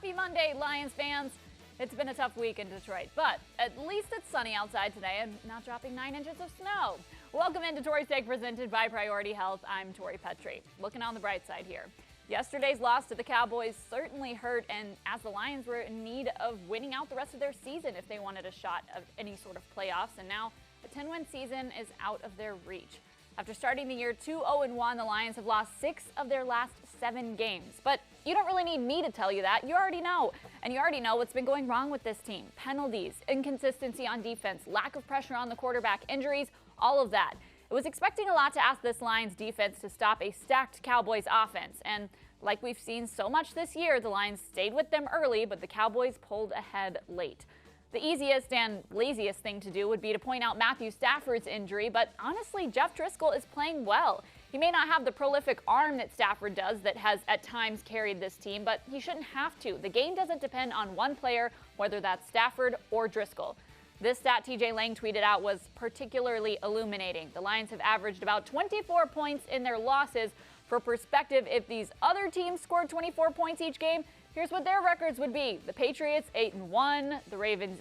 Happy Monday, Lions fans. It's been a tough week in Detroit, but at least it's sunny outside today and not dropping 9 inches of snow. Welcome into Tori's Take, presented by Priority Health. I'm Tori Petrie. Looking on the bright side here. Yesterday's loss to the Cowboys certainly hurt, and as the Lions were in need of winning out the rest of their season if they wanted a shot of any sort of playoffs, and now a 10-win season is out of their reach. After starting the year 2-0-1, the Lions have lost 6 of their last 7 games. But you don't really need me to tell you that. You already know. And you already know what's been going wrong with this team. Penalties, inconsistency on defense, lack of pressure on the quarterback, injuries, all of that. It was expecting a lot to ask this Lions defense to stop a stacked Cowboys offense. And like we've seen so much this year, the Lions stayed with them early, but the Cowboys pulled ahead late. The easiest and laziest thing to do would be to point out Matthew Stafford's injury, but honestly, Jeff Driscoll is playing well. He may not have the prolific arm that Stafford does that has at times carried this team, but he shouldn't have to. The game doesn't depend on one player, whether that's Stafford or Driscoll. This stat TJ Lang tweeted out was particularly illuminating. The Lions have averaged about 24 points in their losses. For perspective, if these other teams scored 24 points each game, here's what their records would be. The Patriots 8-1, the Ravens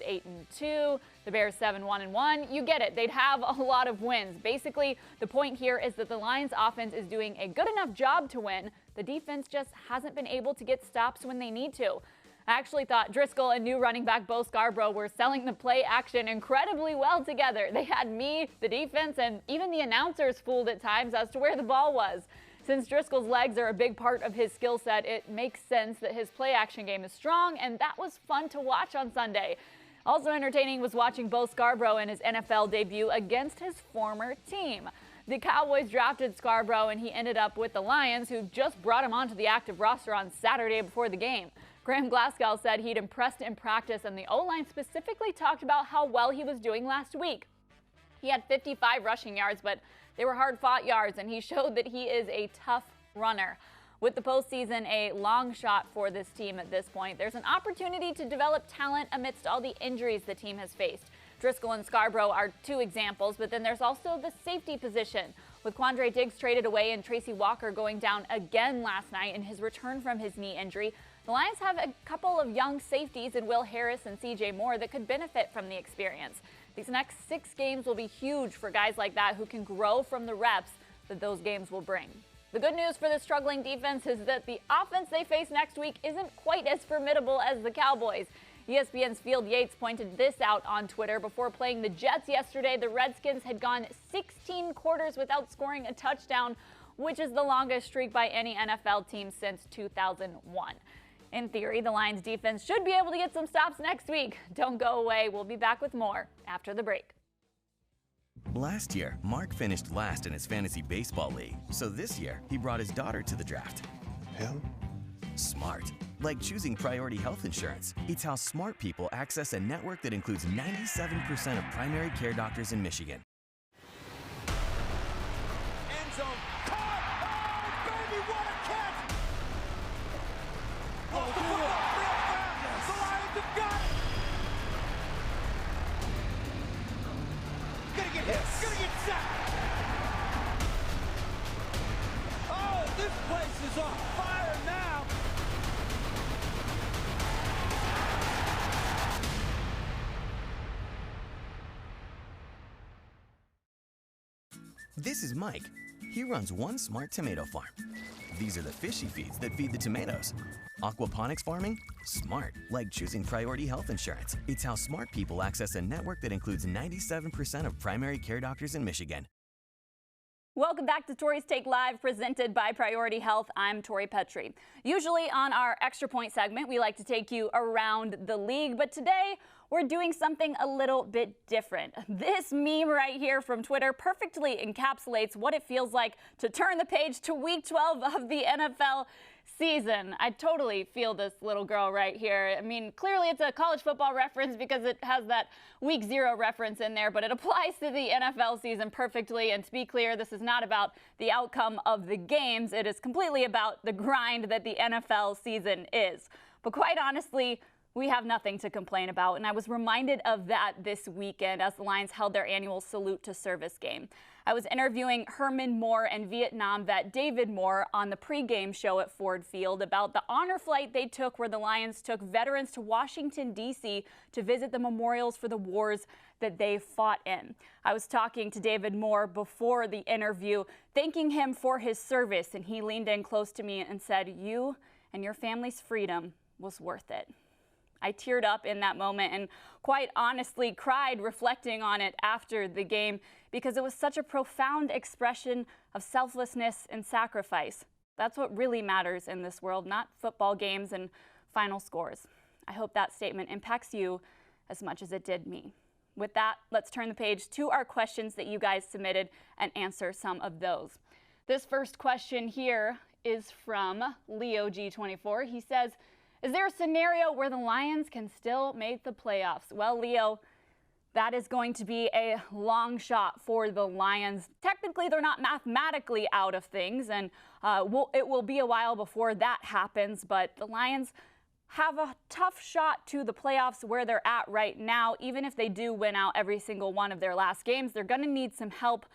8-2, the Bears 7-1-1. You get it. They'd have a lot of wins. Basically, the point here is that the Lions offense is doing a good enough job to win. The defense just hasn't been able to get stops when they need to. I actually thought Driscoll and new running back Bo Scarborough were selling the play action incredibly well together. They had me, the defense, and even the announcers fooled at times as to where the ball was. Since Driscoll's legs are a big part of his skill set, it makes sense that his play-action game is strong, and that was fun to watch on Sunday. Also entertaining was watching Bo Scarborough in his NFL debut against his former team. The Cowboys drafted Scarborough, and he ended up with the Lions, who just brought him onto the active roster on Saturday before the game. Graham Glasgow said he'd impressed in practice, and the O-line specifically talked about how well he was doing last week. He had 55 rushing yards, but they were hard-fought yards, and he showed that he is a tough runner. With the postseason a long shot for this team at this point, there's an opportunity to develop talent amidst all the injuries the team has faced. Driscoll and Scarborough are 2 examples, but then there's also the safety position. With Quandre Diggs traded away and Tracy Walker going down again last night in his return from his knee injury, the Lions have a couple of young safeties in Will Harris and C.J. Moore that could benefit from the experience. These next 6 games will be huge for guys like that who can grow from the reps that those games will bring. The good news for the struggling defense is that the offense they face next week isn't quite as formidable as the Cowboys. ESPN's Field Yates pointed this out on Twitter. Before playing the Jets yesterday, the Redskins had gone 16 quarters without scoring a touchdown, which is the longest streak by any NFL team since 2001. In theory, the Lions defense should be able to get some stops next week. Don't go away. We'll be back with more after the break. Last year, Mark finished last in his fantasy baseball league. So this year, he brought his daughter to the draft. Him? Smart. Like choosing Priority Health Insurance. It's how smart people access a network that includes 97% of primary care doctors in Michigan. End zone. Caught! Oh, baby, what a catch! Oh, the football real fast. The Lions have got it. Gonna get hit. Gonna get sacked. Oh, this place is on fire now. This is Mike. He runs one smart tomato farm. These are the fish he feeds that feed the tomatoes. Aquaponics farming? Smart. Like choosing Priority Health Insurance. It's how smart people access a network that includes 97% of primary care doctors in Michigan. Welcome back to Tori's Take Live, presented by Priority Health. I'm Tori Petrie. Usually on our Extra Point segment, we like to take you around the league, but today we're doing something a little bit different. This meme right here from Twitter perfectly encapsulates what it feels like to turn the page to Week 12 of the NFL season. I totally feel this little girl right here. I mean, clearly it's a college football reference because it has that Week 0 reference in there, but it applies to the NFL season perfectly. And to be clear, this is not about the outcome of the games. It is completely about the grind that the NFL season is. But quite honestly, We have nothing to complain about, and I was reminded of that this weekend as the Lions held their annual Salute to Service game. I was interviewing Herman Moore and Vietnam vet David Moore on the pregame show at Ford Field about the honor flight they took where the Lions took veterans to Washington, D.C. to visit the memorials for the wars that they fought in. I was talking to David Moore before the interview, thanking him for his service, and he leaned in close to me and said, "You and your family's freedom was worth it." I teared up in that moment and quite honestly cried reflecting on it after the game because it was such a profound expression of selflessness and sacrifice. That's what really matters in this world, not football games and final scores. I hope that statement impacts you as much as it did me. With that, let's turn the page to our questions that you guys submitted and answer some of those. This first question here is from Leo G24. He says, "Is there a scenario where the Lions can still make the playoffs?" Well, Leo, that is going to be a long shot for the Lions. Technically, they're not mathematically out of things, and it will be a while before that happens, but the Lions have a tough shot to the playoffs where they're at right now. Even if they do win out every single one of their last games, they're going to need some help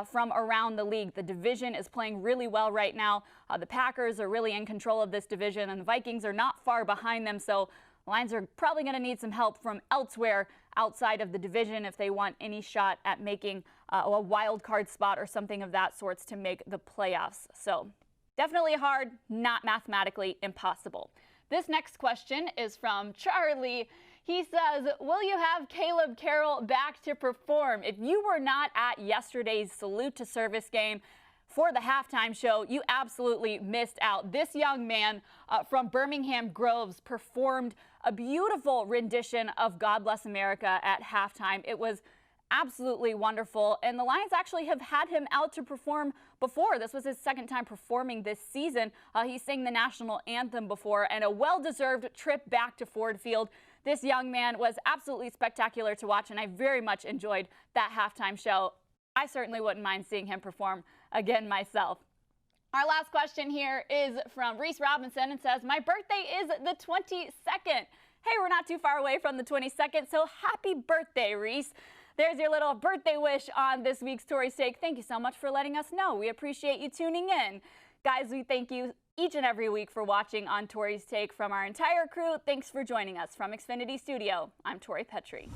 from around the league. The division is playing really well right now. The Packers are really in control of this division, and the Vikings are not far behind them. So the Lions are probably going to need some help from elsewhere outside of the division if they want any shot at making a wild card spot or something of that sort to make the playoffs. So definitely hard, not mathematically impossible. This next question is from Charlie. He says, "Will you have Caleb Carroll back to perform? If you were not at yesterday's Salute to Service game for the halftime show, you absolutely missed out. This young man from Birmingham Groves performed a beautiful rendition of God Bless America at halftime. It was absolutely wonderful, and the Lions actually have had him out to perform before. This was his second time performing this season. He sang the national anthem before, and a well-deserved trip back to Ford Field. This young man was absolutely spectacular to watch, and I very much enjoyed that halftime show. I certainly wouldn't mind seeing him perform again myself." Our last question here is from Reese Robinson and says, "My birthday is the 22nd. Hey, we're not too far away from the 22nd, so happy birthday, Reese. There's your little birthday wish on this week's Tori's Take. Thank you so much for letting us know. We appreciate you tuning in. Guys, we thank you each and every week for watching on Tori's Take. From our entire crew, thanks for joining us. From Xfinity Studio, I'm Tori Petrie.